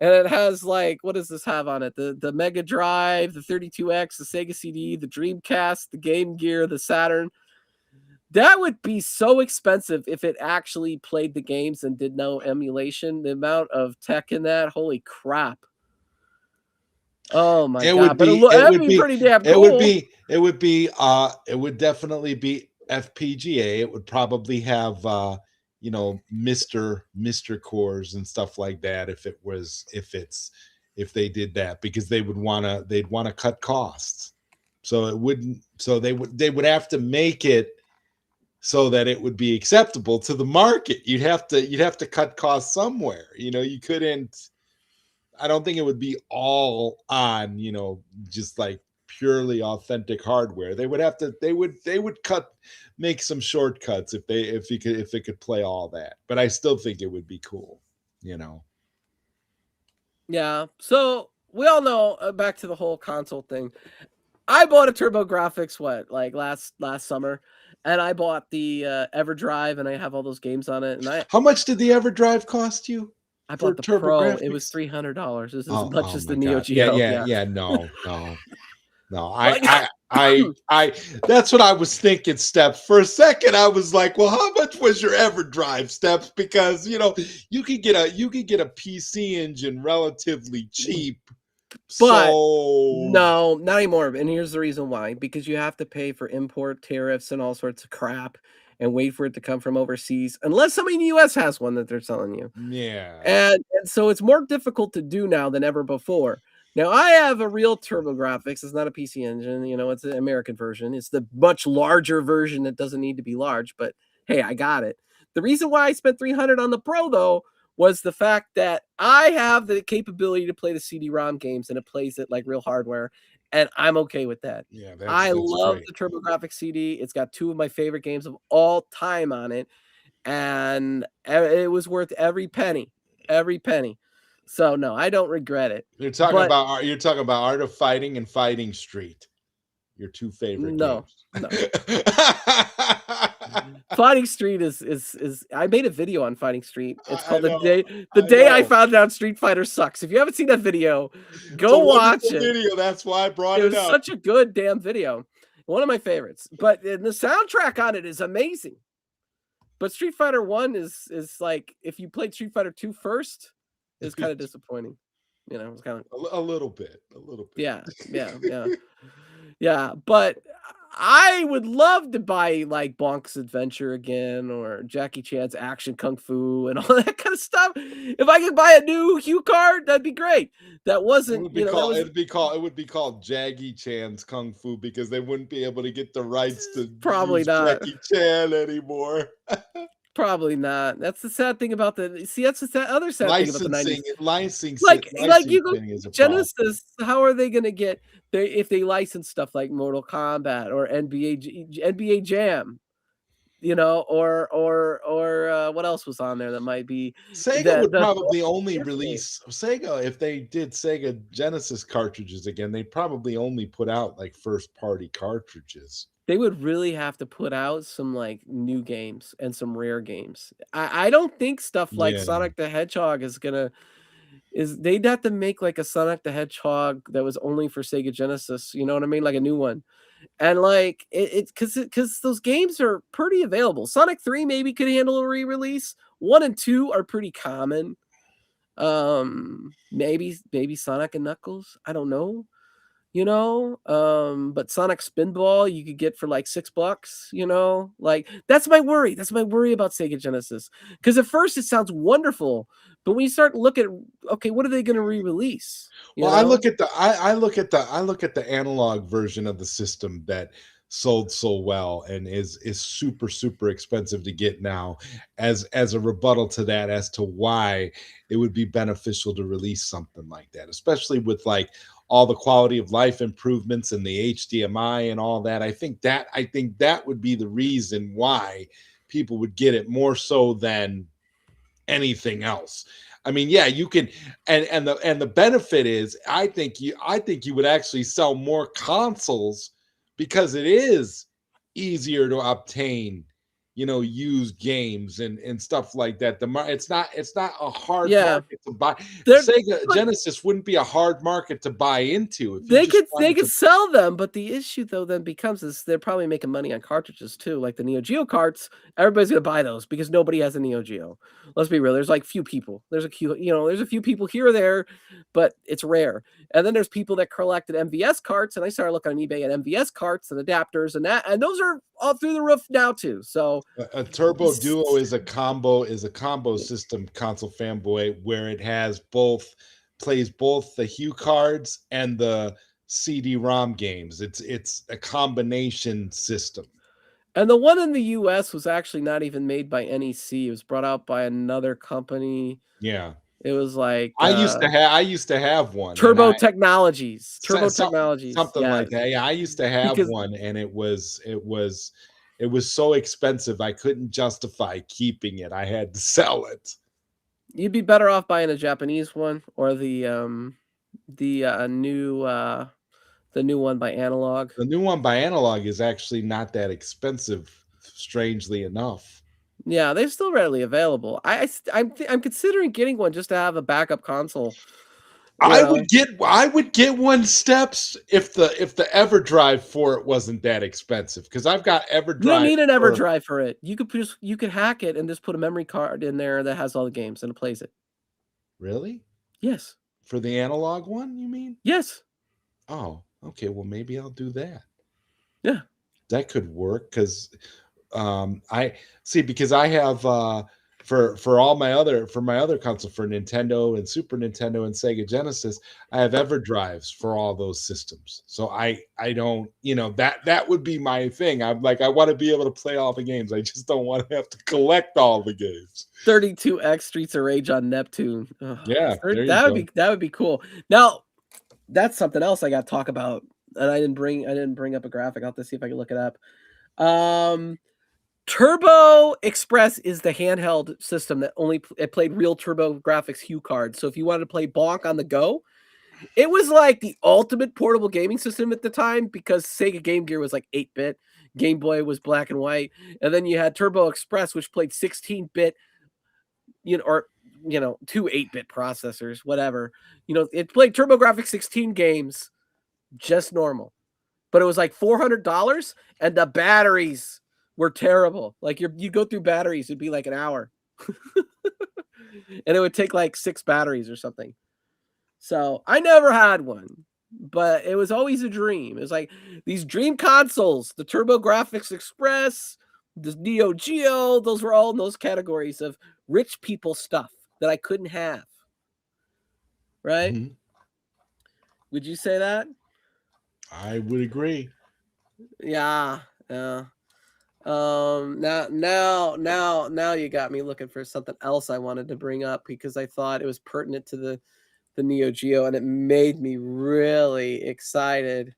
And it has like, what does this have on it? The Mega Drive, the 32X, the Sega CD, the Dreamcast, the Game Gear, the Saturn. That would be so expensive if it actually played the games and did no emulation. The amount of tech in that, holy crap. Oh my god! But that'd be pretty damn cool. It would definitely be FPGA. It would probably have Mr. cores and stuff like that if they did that, because they'd want to cut costs. So they would have to make it so that it would be acceptable to the market. You'd have to cut costs somewhere. You couldn't. I don't think it would be all on, just like purely authentic hardware. They would have to, they would make some shortcuts if it could play all that. But I still think it would be cool, Yeah. So we all know, back to the whole console thing. I bought a TurboGrafx last summer, and I bought the EverDrive, and I have all those games on it. And how much did the EverDrive cost you? I bought the Pro. It was $300. It was as much as the Neo Geo. Yeah. No. I that's what I was thinking, Steps. For a second, I was like, well, how much was your EverDrive, Steps? Because you could get a PC engine relatively cheap. But no, not anymore. And here's the reason why: because you have to pay for import tariffs and all sorts of crap, and wait for it to come from overseas, unless somebody in the US has one that they're selling you. Yeah. And so it's more difficult to do now than ever before. Now, I have a real TurboGrafx. It's not a PC engine. It's an American version. It's the much larger version that doesn't need to be large. But hey, I got it. The reason why I spent $300 on the Pro, though, was the fact that I have the capability to play the CD-ROM games, and it plays it like real hardware. And I'm okay with that. Yeah, I love the TurboGrafx CD. It's got 2 of my favorite games of all time on it. And it was worth every penny. Every penny. So no, I don't regret it. You're talking about Art of Fighting and Fighting Street. Your 2 favorite games. No. Fighting Street is I made a video on Fighting Street. It's called The Day I Found Out Street Fighter Sucks. If you haven't seen that video, go watch it. Video. That's why I brought it up. It was such a good damn video. One of my favorites. But the soundtrack on it is amazing. But Street Fighter 1 is like, if you played Street Fighter 2 first, it's kind of disappointing. It's kind of a little bit. Yeah. But I would love to buy like Bonk's Adventure again, or Jackie Chan's Action Kung Fu and all that kind of stuff. If I could buy a new Hue card, that'd be great. That wasn't, it would be called Jackie Chan's Kung Fu, because they wouldn't be able to get the rights to probably not Jackie Chan anymore. Probably not. That's the sad thing about that's the other sad thing about the 90s. Licensing, like you go Genesis, how are they going to get if they license stuff like Mortal Kombat or NBA Jam, or what else was on there that might be? Sega would probably only release if they did Sega Genesis cartridges again. They'd probably only put out like first-party cartridges. They would really have to put out some like new games and some rare games. I don't think stuff like Sonic the Hedgehog they'd have to make like a Sonic the Hedgehog that was only for Sega Genesis. You know what I mean? Like a new one. And like because those games are pretty available. Sonic 3 maybe could handle a re-release. 1 and 2 are pretty common. Maybe Sonic and Knuckles. I don't know. But Sonic Spinball you could get for like $6, like that's my worry. That's my worry about Sega Genesis. Because at first it sounds wonderful, but when you start looking at, okay, what are they going to re-release? I look at the analog version of the system that sold so well and is super expensive to get now, as a rebuttal to that, as to why it would be beneficial to release something like that, especially with like all the quality of life improvements and the HDMI and all that. I think that would be the reason why people would get it, more so than anything else. I mean, yeah, you can, and the benefit is, I think you would actually sell more consoles, because it is easier to obtain, used games and stuff like that. It's not a hard Yeah. market to buy. They're- Sega Genesis wouldn't be a hard market to buy into if you They just could wanted to. sell them, but the issue though then becomes is they're probably making money on cartridges too, like the Neo Geo carts. Everybody's gonna buy those because nobody has a Neo Geo. Let's be real. There's like few people. There's a few people here or there, but it's rare. And then there's people that collected MVS carts, and I started looking on eBay at MVS carts and adapters and that, and those are all through the roof now too. So A Turbo Duo is a combo system, console fanboy, where it has plays both the Hue cards and the CD-ROM games. It's a combination system. And the one in the US was actually not even made by NEC. It was brought out by another company. Yeah. It was like I used to have one. Turbo Technologies. Turbo Technologies. Something like that. Yeah, I used to have one, and it was so expensive I couldn't justify keeping it. I had to sell it. You'd be better off buying a Japanese one or the new one by Analog. The new one by Analog is actually not that expensive, strangely enough. Yeah, they're still readily available. I'm considering getting one just to have a backup console. I would get one steps if the EverDrive for it wasn't that expensive, because I've got EverDrive. You don't need an EverDrive for it. You could hack it and just put a memory card in there that has all the games and it plays it. Really? Yes. For the Analog one, you mean? Yes. Oh, okay. Well, maybe I'll do that. Yeah. That could work, because I see, because I have for my other console, for Nintendo and Super Nintendo and Sega Genesis, I have EverDrives for all those systems. So I don't, that would be my thing. I'm like, I want to be able to play all the games. I just don't want to have to collect all the games. 32X Streets of Rage on Neptune. Oh, yeah, that would be cool. Now, that's something else I got to talk about, and I didn't bring up a graphic. I'll have to see if I can look it up. turbografx is the handheld system that it played real TurboGrafx Hue cards. So if you wanted to play Bonk on the go, it was like the ultimate portable gaming system at the time, because Sega Game Gear was like 8-bit, Game Boy was black and white, and then you had turbografx, which played 16-bit, or two 8-bit processors, whatever. It played TurboGrafx 16 games, just normal, but it was like $400, and the batteries were terrible. Like you go through batteries, it'd be like an hour, and it would take like 6 batteries or something. So I never had one, but it was always a dream. It was like these dream consoles, the TurboGrafx Express, the Neo Geo, those were all in those categories of rich people stuff that I couldn't have. Right? Mm-hmm. Would you say that? I would agree. Yeah. Now you got me looking for something else I wanted to bring up, because I thought it was pertinent to the Neo Geo, and it made me really excited.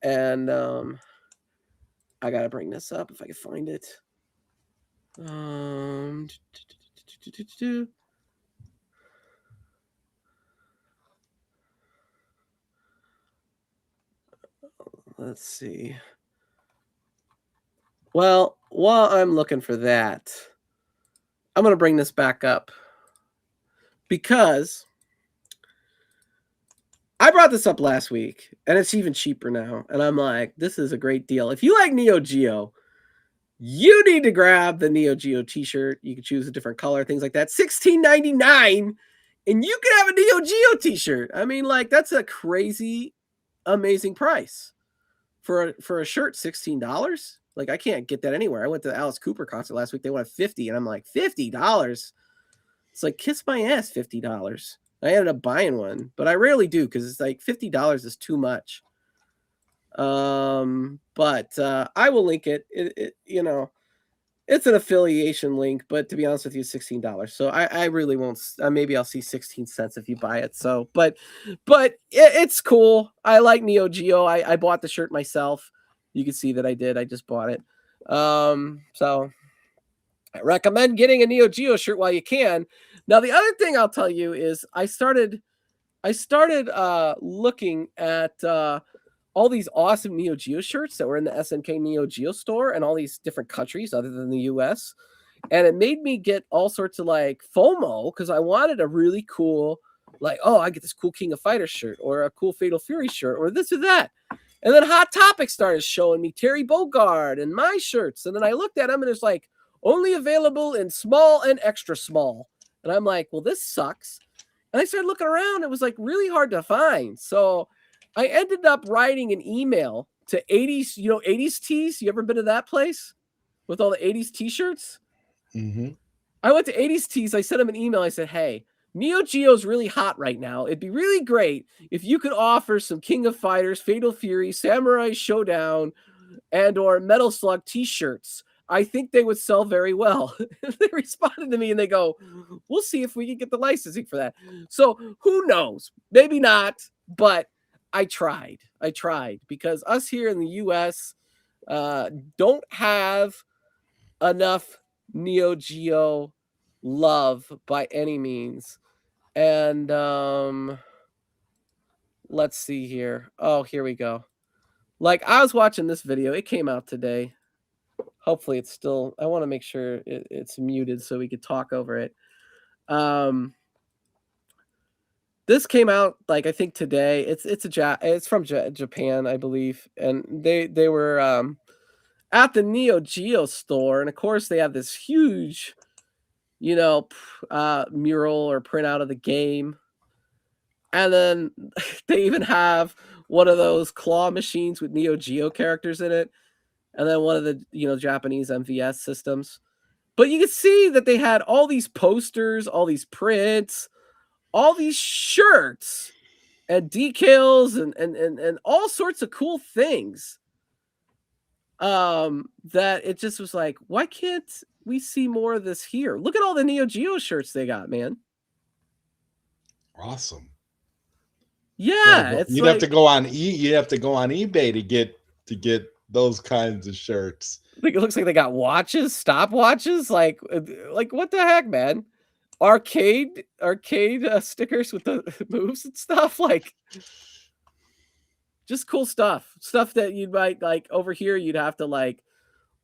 And I gotta bring this up if I can find it. Let's see. Well, while I'm looking for that, I'm going to bring this back up, because I brought this up last week, and it's even cheaper now. And I'm like, this is a great deal. If you like Neo Geo, you need to grab the Neo Geo t-shirt. You can choose a different color, things like that. $16.99, and you can have a Neo Geo t-shirt. I mean, like, that's a crazy, amazing price for a shirt. $16. Like, I can't get that anywhere. I went to the Alice Cooper concert last week. They wanted $50, and I'm like, $50? It's like, kiss my ass, $50. I ended up buying one, but I rarely do, because it's like $50 is too much. But I will link it. You know, it's an affiliation link, but to be honest with you, $16. So I really won't. Maybe I'll see 16 cents if you buy it. So, but it's cool. I like Neo Geo. I bought the shirt myself. You can see that I did. I just bought it. So I recommend getting a Neo Geo shirt while you can. Now, the other thing I'll tell you is I started looking at all these awesome Neo Geo shirts that were in the SNK Neo Geo store in all these different countries other than the US. And it made me get all sorts of like FOMO because I wanted a really cool, like, oh, I get this cool King of Fighters shirt or a cool Fatal Fury shirt or this or that. And then Hot Topic started showing me Terry Bogard and my shirts. And then I looked at them and it's like only available in small and extra small. And I'm like, well, this sucks. And I started looking around. It was like really hard to find. So I ended up writing an email to 80s, 80s Tees. You ever been to that place with all the 80s t-shirts? Mm-hmm. I went to 80s Tees. I sent them an email. I said, hey, Neo Geo's really hot right now. It'd be really great if you could offer some King of Fighters, Fatal Fury, Samurai Showdown, and or Metal Slug t-shirts. I think they would sell very well. They responded to me and they go, we'll see if we can get the licensing for that. So who knows? Maybe not, but I tried because us here in the US don't have enough Neo Geo love by any means. And let's see here. Oh, here we go. Like I was watching this video. It came out today. Hopefully it's still, I want to make sure it's muted so we could talk over it. This came out like I think today. It's from Japan, I believe, and they were at the Neo Geo store, and of course they have this huge, mural or printout of the game, and then they even have one of those claw machines with Neo Geo characters in it, and then one of the Japanese MVS systems. But you can see that they had all these posters, all these prints, all these shirts and decals and all sorts of cool things. That it just was like, why can't we see more of this here? Look at all the Neo Geo shirts they got, man. Awesome. Yeah, you'd have to go on eBay to get those kinds of shirts. Like it looks like they got watches, stopwatches, like what the heck, man? Arcade stickers with the moves and stuff, like just cool stuff that you might like over here. You'd have to like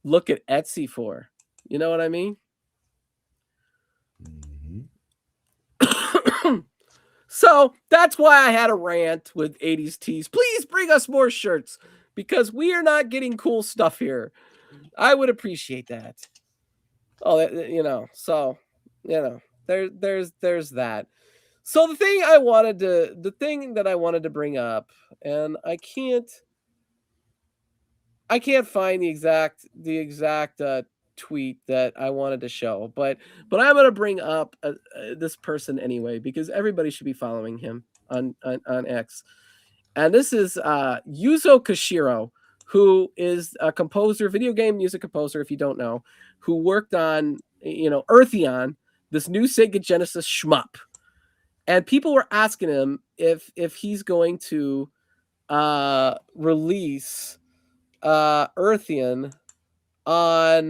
look at Etsy for, you know what I mean? Mm-hmm. So that's why I had a rant with 80s Tees. Please bring us more shirts because we are not getting cool stuff here. I would appreciate that. Oh, so there's that. So the thing that I wanted to bring up, and I can't find the exact tweet that I wanted to show, but I'm going to bring up this person anyway because everybody should be following him on X. And this is Yuzo Koshiro, who is a composer, video game music composer, if you don't know, who worked on Eartheon, this new Sega Genesis shmup. And people were asking him if he's going to release Eartheon on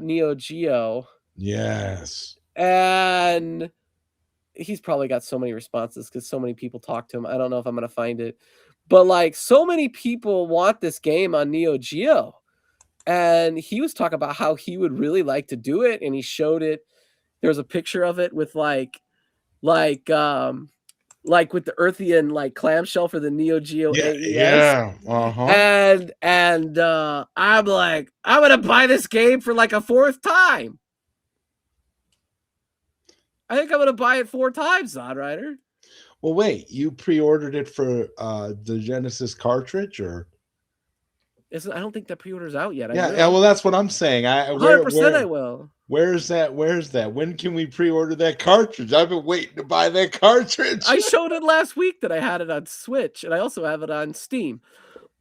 Neo Geo. Yes. And he's probably got so many responses because so many people talk to him. I don't know if I'm going to find it. But like so many people want this game on Neo Geo. And he was talking about how he would really like to do it. And he showed it. There's a picture of it with like with the Eartheon like clamshell for the Neo Geo AES. Yeah. Uh-huh. And I'm like, I'm gonna buy this game for like a fourth time. I think I'm gonna buy it 4 times, Zodrider. Well, wait, you pre-ordered it for the Genesis cartridge, or? I don't think the pre-order's out yet. Yeah. Well, that's what I'm saying. 100% I will. Where's that? When can we pre-order that cartridge? I've been waiting to buy that cartridge. I showed it last week that I had it on Switch, and I also have it on Steam.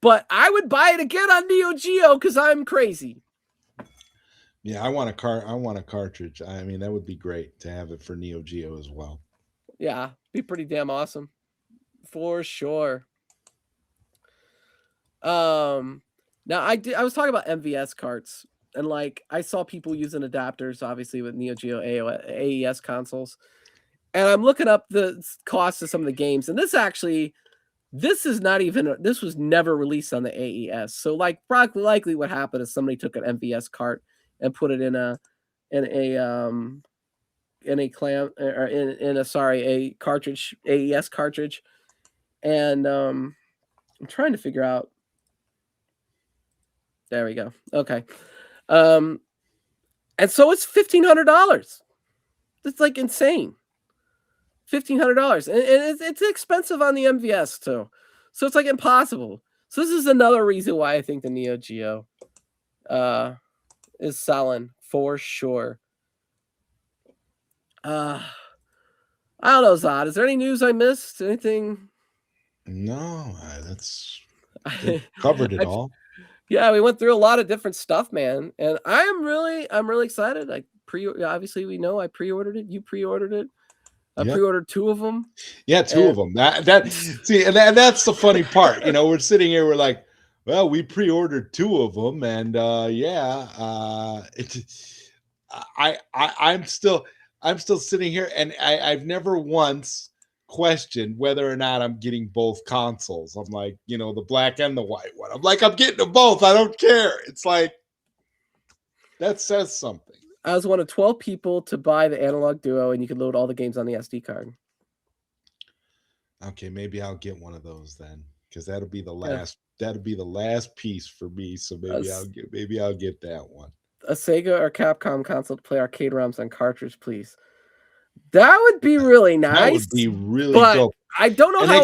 but I would buy it again on Neo Geo because I'm crazy. Yeah, I want a cartridge. I mean, that would be great to have it for Neo Geo as well. Yeah, be pretty damn awesome. For sure. Now I was talking about MVS carts, and like I saw people using adapters, obviously with Neo Geo AES consoles, and I'm looking up the cost of some of the games, and this is not even, this was never released on the AES. So like probably likely what happened is somebody took an MVS cart and put it in a cartridge, AES cartridge, and I'm trying to figure out. There we go. Okay. And so it's $1,500. It's like insane. $1,500. And it's expensive on the MVS too. So it's like impossible. So this is another reason why I think the Neo Geo is selling for sure. I don't know, Zod. Is there any news I missed? Anything? No, that's covered it all. Yeah, we went through a lot of different stuff, man, and I'm really excited. Obviously we know I pre-ordered it. You pre-ordered it. I pre-ordered 2 of them. Yeah, 2 of them. See, and that's the funny part. You know, we're sitting here, we're like, well, we pre-ordered 2 of them, and I'm still sitting here, and I've never once questioned whether or not I'm getting both consoles. I'm like, you know, the black and the white one. I'm like, I'm getting them both. I don't care. It's like, that says something. I was one of 12 people to buy the Analog Duo, and you could load all the games on the SD card. Okay, maybe I'll get one of those then, because that'll be the last. Yeah. That'll be the last piece for me. So maybe I'll get that one. A Sega or Capcom console to play arcade ROMs on cartridge, please. That would be really nice. That would be really dope. I don't know and how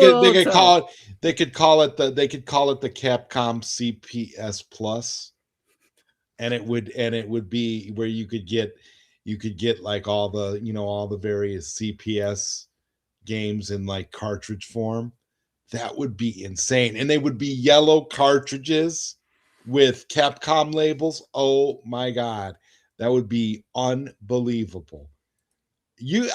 they could call it the Capcom CPS Plus. And it would be where you could get like all the, you know, all the various CPS games in like cartridge form. That would be insane. And they would be yellow cartridges with Capcom labels. Oh my God. That would be unbelievable.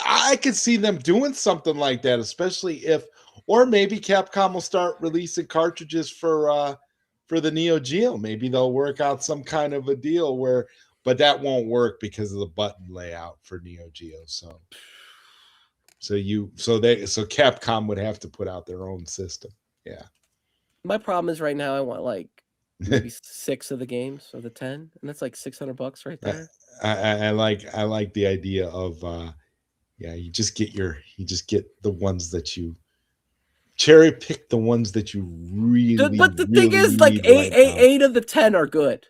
I could see them doing something like that, especially if, or maybe Capcom will start releasing cartridges for the Neo Geo. Maybe they'll work out some kind of a deal where, but that won't work because of the button layout for Neo Geo. So Capcom would have to put out their own system. Yeah. My problem is right now I want like maybe 6 of the games of the 10, and that's like $600 right there. I like the idea of you just get the ones that you cherry pick, the ones that you really. But the thing is, like 8 of the 10 are good.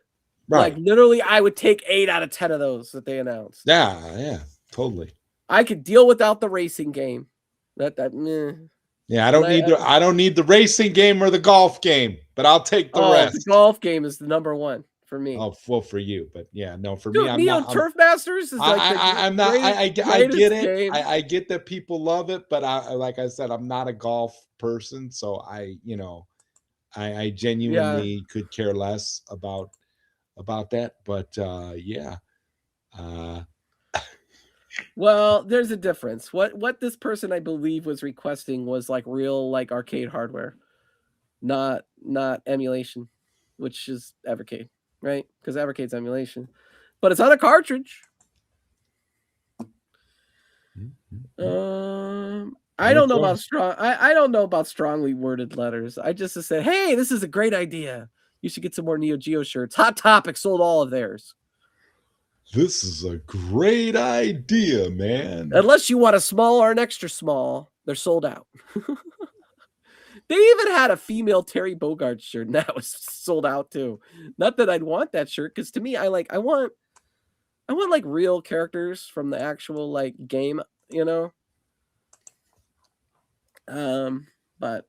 Right. Like literally, I would take 8 out of 10 of those that they announced. Yeah, totally. I could deal without the racing game. Yeah, I don't need the racing game or the golf game, but I'll take the rest. The golf game is the number 1 for me. Oh, well, for you, but yeah, no, for me, I'm Neo not. Turf Masters is like I'm not. I get it. Game. I get that people love it, but like I said, I'm not a golf person, so I genuinely could care less about that. But yeah. Well, there's a difference. What this person I believe was requesting was like real like arcade hardware, not emulation, which is Evercade, right? Because Evercade's emulation, but it's on a cartridge. I don't know about I don't know about strongly worded letters. I just said, hey, this is a great idea. You should get some more Neo Geo shirts. Hot Topic sold all of theirs. This is a great idea, man. Unless you want a small or an extra small, they're sold out. They even had a female Terry Bogard shirt, and that was sold out too. Not that I'd want that shirt, because to me, I want like real characters from the actual like game, you know. But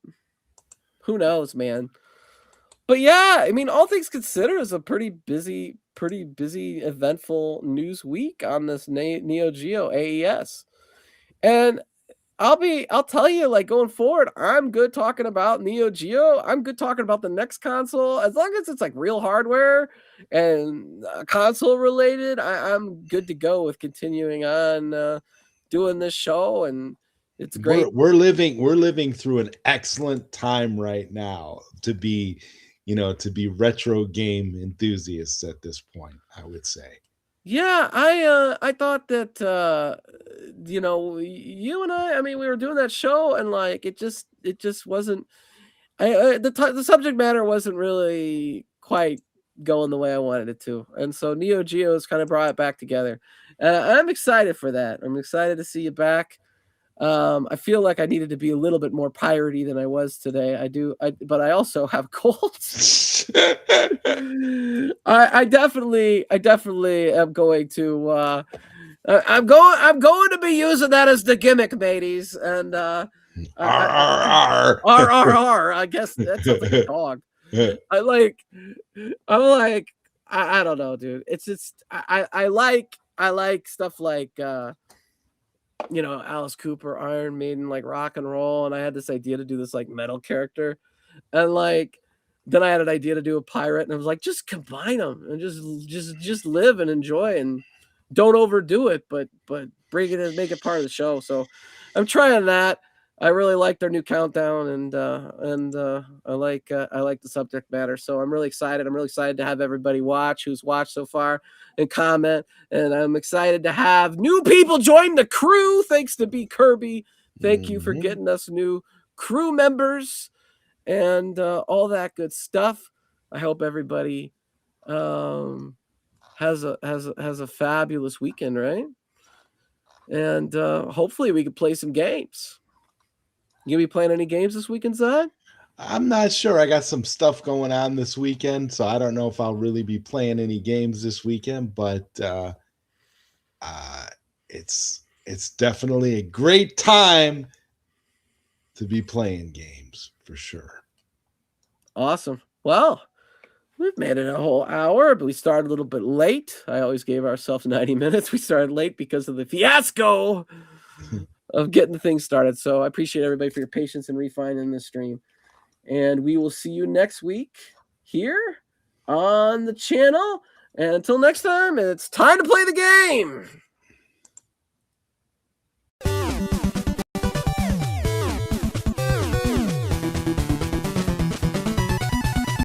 who knows, man. But yeah, I mean, all things considered, is a pretty busy, eventful news week on this Neo Geo AES. And I'll tell you, like, going forward, I'm good talking about Neo Geo. I'm good talking about the next console. As long as it's like real hardware and console related, I'm good to go with continuing on doing this show. And it's great. We're living through an excellent time right now to be, to be retro game enthusiasts at this point, I would say. Yeah, I thought that you and I mean, we were doing that show, and like it just wasn't. The subject matter wasn't really quite going the way I wanted it to, and so Neo Geo has kind of brought it back together. I'm excited for that. I'm excited to see you back. I feel like I needed to be a little bit more piratey than I was today. But I also have colds. I definitely am going to. I'm going to be using that as the gimmick, mateys, and R. I guess that sounds like a dog. I don't know, dude. It's just I like stuff like Alice Cooper, Iron Maiden, like rock and roll, and I had this idea to do this like metal character, and like then I had an idea to do a pirate, and I was like, just combine them and just live and enjoy and don't overdo it, but bring it and make it part of the show. So I'm trying that. I really like their new countdown, and I like the subject matter. So I'm really excited. I'm really excited to have everybody watch who's watched so far and comment. And I'm excited to have new people join the crew. Thanks to B Kirby. Thank you for getting us new crew members and all that good stuff. I hope everybody has a fabulous weekend, right? And hopefully we can play some games. You gonna be playing any games this weekend, Zod? I'm not sure. I got some stuff going on this weekend, so I don't know if I'll really be playing any games this weekend, but it's definitely a great time to be playing games for sure. Awesome. Well, we've made it a whole hour, but we started a little bit late. I always gave ourselves 90 minutes. We started late because of the fiasco of getting things started. So I appreciate everybody for your patience and refining the stream. And we will see you next week here on the channel. And until next time, it's time to play the game.